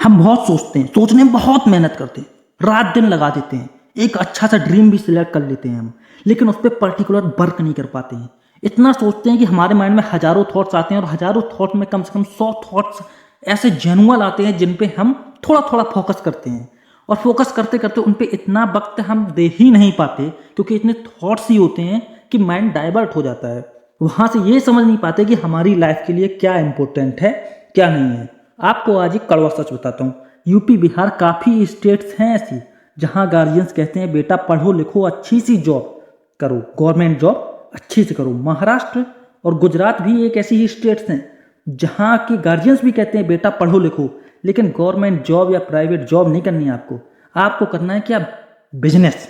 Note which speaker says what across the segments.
Speaker 1: हम बहुत सोचते हैं, सोचने में बहुत मेहनत करते हैं, रात दिन लगा देते हैं, एक अच्छा सा ड्रीम भी सिलेक्ट कर लेते हैं हम, लेकिन उस पर पर्टिकुलर वर्क नहीं कर पाते हैं। इतना सोचते हैं कि हमारे माइंड में हजारों थॉट्स आते हैं और हजारों थॉट में कम से कम 100 थॉट्स ऐसे जेनुअल आते हैं जिन पे हम थोड़ा थोड़ा फोकस करते हैं। और फोकस करते करते उन पे इतना वक्त हम दे ही नहीं पाते, क्योंकि इतने थॉट्स ही होते हैं कि माइंड डाइवर्ट हो जाता है। वहाँ से ये समझ नहीं पाते कि हमारी लाइफ के लिए क्या इंपॉर्टेंट है, क्या नहीं है। आपको आज एक कड़वा सच बताता हूँ। यूपी बिहार काफ़ी स्टेट्स हैं ऐसी जहाँ गार्जियंस कहते हैं बेटा पढ़ो लिखो, अच्छी सी जॉब करो, गवर्नमेंट जॉब अच्छी से करो। महाराष्ट्र और गुजरात भी एक ऐसी ही स्टेट्स हैं जहाँ के गार्जियंस भी कहते हैं बेटा पढ़ो लिखो, लेकिन गवर्नमेंट जॉब या प्राइवेट जॉब नहीं करनी है आपको। आपको करना है क्या? बिजनेस।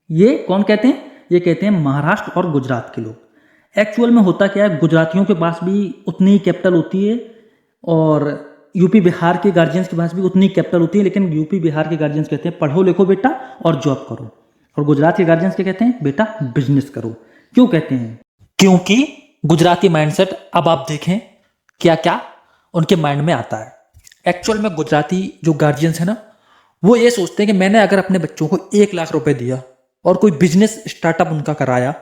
Speaker 1: ये कौन कहते हैं? ये कहते हैं महाराष्ट्र और गुजरात के लोग। एक्चुअल में होता क्या है, गुजरातियों के पास भी उतनी ही कैपिटल होती है और यूपी बिहार के गार्जियंस के पास भी उतनी कैपिटल होती है, लेकिन यूपी बिहार के गार्जियंस कहते हैं पढ़ो लिखो बेटा और जॉब करो, और गुजरात के गार्जियंस क्या कहते हैं? बेटा बिजनेस करो। क्यों कहते हैं? क्योंकि गुजराती माइंडसेट अब आप देखें क्या क्या उनके माइंड में आता है। एक्चुअल में गुजराती जो गार्जियंस है ना, वो ये सोचते हैं कि मैंने अगर अपने बच्चों को 1 लाख रुपए दिया और कोई बिजनेस स्टार्टअप उनका कराया,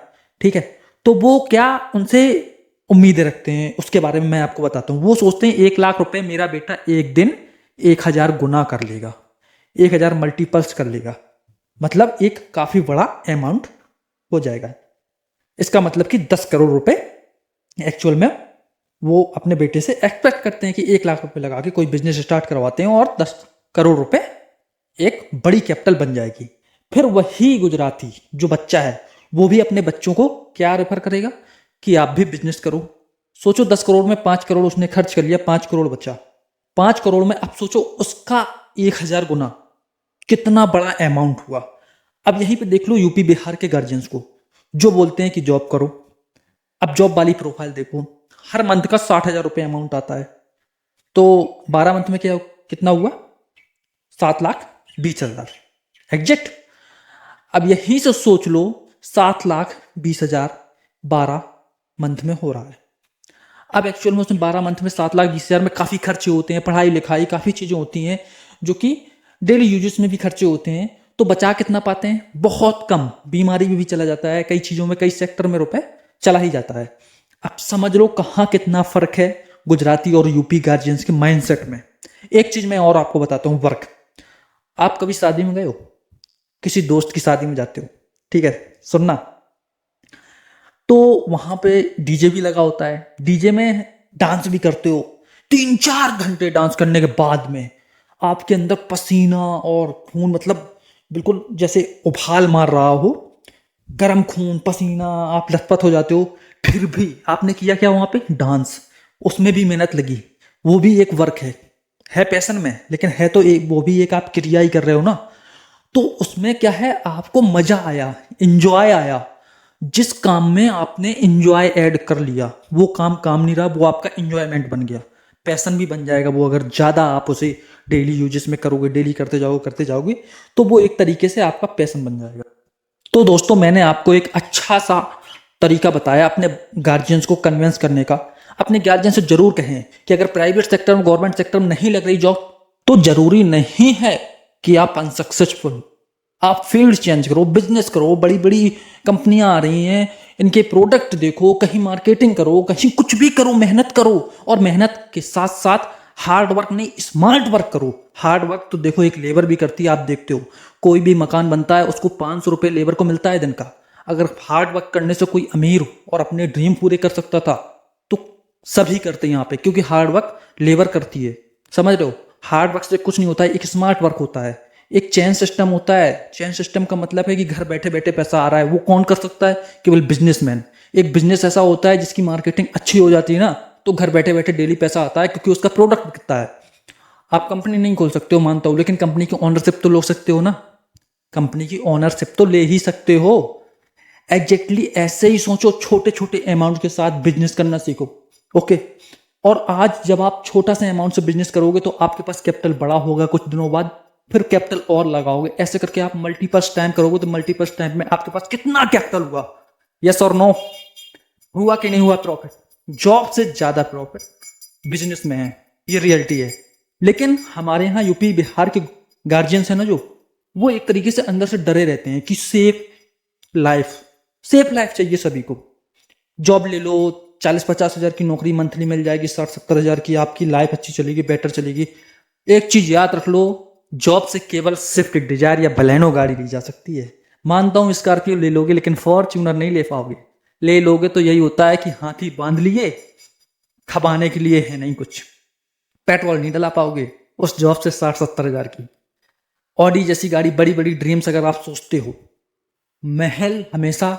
Speaker 1: ठीक है, तो वो क्या उनसे उम्मीदें रखते हैं उसके बारे में मैं आपको बताता हूँ। वो सोचते हैं 1 लाख रुपए मेरा बेटा एक दिन 1000 गुना कर लेगा, 1000 मल्टीपल्स कर लेगा, मतलब एक काफी बड़ा अमाउंट हो जाएगा। इसका मतलब कि 10 करोड़ रुपए एक्चुअल में वो अपने बेटे से एक्सपेक्ट करते हैं कि 1 लाख रुपए लगा के कोई बिजनेस स्टार्ट करवाते हैं और 10 करोड़ रुपए एक बड़ी कैपिटल बन जाएगी। फिर वही गुजराती जो बच्चा है वो भी अपने बच्चों को क्या रेफर करेगा कि आप भी बिजनेस करो। सोचो 10 करोड़ में 5 करोड़ उसने खर्च कर लिया, 5 करोड़ बचा। 5 करोड़ में अब सोचो उसका 1000 गुना, कितना बड़ा अमाउंट हुआ। अब यहीं पे देख लो यूपी बिहार के गार्जियंस को जो बोलते हैं कि जॉब करो। अब जॉब वाली प्रोफाइल देखो, हर मंथ का 60,000 रुपये अमाउंट आता है, तो 12 मंथ में क्या कितना हुआ? 7,20,000 एग्जैक्ट। अब यहीं से सोच लो 7,20,000 12 मंथ में हो रहा है। अब एक्चुअल में उसने 12 मंथ में 7,20,000 में काफ़ी खर्चे होते हैं, पढ़ाई लिखाई काफ़ी चीज़ें होती हैं जो कि डेली यूजेस में भी खर्चे होते हैं, तो बचा कितना पाते हैं? बहुत कम। बीमारी में भी चला जाता है, कई चीज़ों में कई सेक्टर में रुपए चला ही जाता है। अब समझ लो कहाँ कितना फर्क है गुजराती और यूपी गार्जियंस के माइंडसेट में। एक चीज़ मैं और आपको बताता हूँ, वर्क। आप कभी शादी में गए हो? किसी दोस्त की शादी में जाते हो, ठीक है, सुनना, तो वहां पे डीजे भी लगा होता है, डीजे में डांस भी करते हो। 3-4 घंटे डांस करने के बाद में आपके अंदर पसीना और खून, मतलब बिल्कुल जैसे उबाल मार रहा हो, गर्म खून पसीना, आप लथपथ हो जाते हो। फिर भी आपने किया क्या वहां पे? डांस। उसमें भी मेहनत लगी, वो भी एक वर्क है पैशन में, लेकिन है तो एक, वो भी एक आप क्रिया ही कर रहे हो ना। तो उसमें क्या है, आपको मजा आया, इंजॉय आया। जिस काम में आपने इंजॉय ऐड कर लिया वो काम काम नहीं रहा, वो आपका इंजॉयमेंट बन गया, पैशन भी बन जाएगा वो। अगर ज़्यादा आप उसे डेली यूजेस में करोगे, डेली करते जाओगे तो वो एक तरीके से आपका पैशन बन जाएगा। तो दोस्तों मैंने आपको एक अच्छा सा तरीका बताया अपने गार्जियंस को कन्विंस करने का। अपने गार्जियन से जरूर कहें कि अगर प्राइवेट सेक्टर में, गवर्नमेंट सेक्टर में नहीं लग रही जॉब, तो जरूरी नहीं है कि आप अनसक्सेसफुल, आप फील्ड चेंज करो, बिजनेस करो। बड़ी बड़ी कंपनियां आ रही हैं, इनके प्रोडक्ट देखो, कहीं मार्केटिंग करो, कहीं कुछ भी करो, मेहनत करो। और मेहनत के साथ साथ हार्ड वर्क नहीं, स्मार्ट वर्क करो। हार्ड वर्क तो देखो एक लेबर भी करती है, आप देखते हो कोई भी मकान बनता है उसको 500 रुपये लेबर को मिलता है दिन का। अगर हार्ड वर्क करने से कोई अमीर और अपने ड्रीम पूरे कर सकता था तो सभी करते हैं यहाँ पे, क्योंकि हार्ड वर्क लेबर करती है। समझ रहे हो? हार्ड वर्क से कुछ नहीं होता है, एक स्मार्ट वर्क होता है, एक चेन सिस्टम होता है। चेन सिस्टम का मतलब है कि घर बैठे बैठे पैसा आ रहा है। वो कौन कर सकता है? केवल बिजनेसमैन। एक बिजनेस ऐसा होता है जिसकी मार्केटिंग अच्छी हो जाती है ना, तो घर बैठे बैठे डेली पैसा आता है, क्योंकि उसका प्रोडक्ट बिकता है। आप कंपनी नहीं खोल सकते हो मानता हूं, लेकिन कंपनी की ओनरशिप तो ले सकते हो ना, कंपनी की ओनरशिप तो ले ही सकते हो। एग्जैक्टली ऐसे ही सोचो, छोटे छोटे अमाउंट के साथ बिजनेस करना सीखो। ओके, और आज जब आप छोटा सा अमाउंट से बिजनेस करोगे तो आपके पास कैपिटल बड़ा होगा, कुछ दिनों बाद फिर कैपिटल और लगाओगे, ऐसे करके आप मल्टीपल्स टाइम करोगे तो मल्टीपल्स टाइम में आपके पास कितना कैपिटल हुआ? यस और नो? हुआ कि नहीं हुआ प्रॉफिट? जॉब से ज्यादा प्रॉफिट बिजनेस में है, ये रियलिटी है। लेकिन हमारे यहाँ यूपी बिहार के गार्जियंस है ना, जो वो एक तरीके से अंदर से डरे रहते हैं कि सेफ लाइफ चाहिए सभी को। जॉब ले लो, 40-50 हज़ार की नौकरी मंथली मिल जाएगी, 60-70 हज़ार की, आपकी लाइफ अच्छी चलेगी, बेटर चलेगी। एक चीज याद रख लो, जॉब से केवल स्विफ्ट डिजायर या बलेनो गाड़ी ली जा सकती है। मानता हूं स्कॉर्पियो ले लोगे, लेकिन फॉर्च्यूनर नहीं ले पाओगे। ले लोगे तो यही होता है कि हाथी बांध लिए, खपाने के लिए है नहीं कुछ, पेट्रोल नहीं डला पाओगे उस जॉब से 60-70 हज़ार की। ऑडी जैसी गाड़ी, बड़ी बड़ी ड्रीम्स अगर आप सोचते हो, महल हमेशा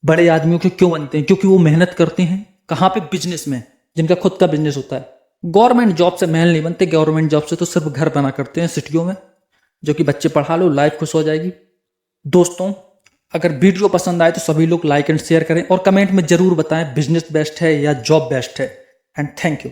Speaker 1: बड़े आदमियों के क्यों बनते हैं? क्योंकि वो मेहनत करते हैं। कहाँ पे? बिजनेस में, जिनका खुद का बिजनेस होता है। गवर्नमेंट जॉब से महल नहीं बनते, गवर्नमेंट जॉब से तो सिर्फ घर बना करते हैं सिटियों में, जो कि बच्चे पढ़ा लो, लाइफ खुश हो जाएगी। दोस्तों, अगर वीडियो पसंद आए तो सभी लोग लाइक एंड शेयर करें और कमेंट में जरूर बताएं बिजनेस बेस्ट है या जॉब बेस्ट है। And thank you.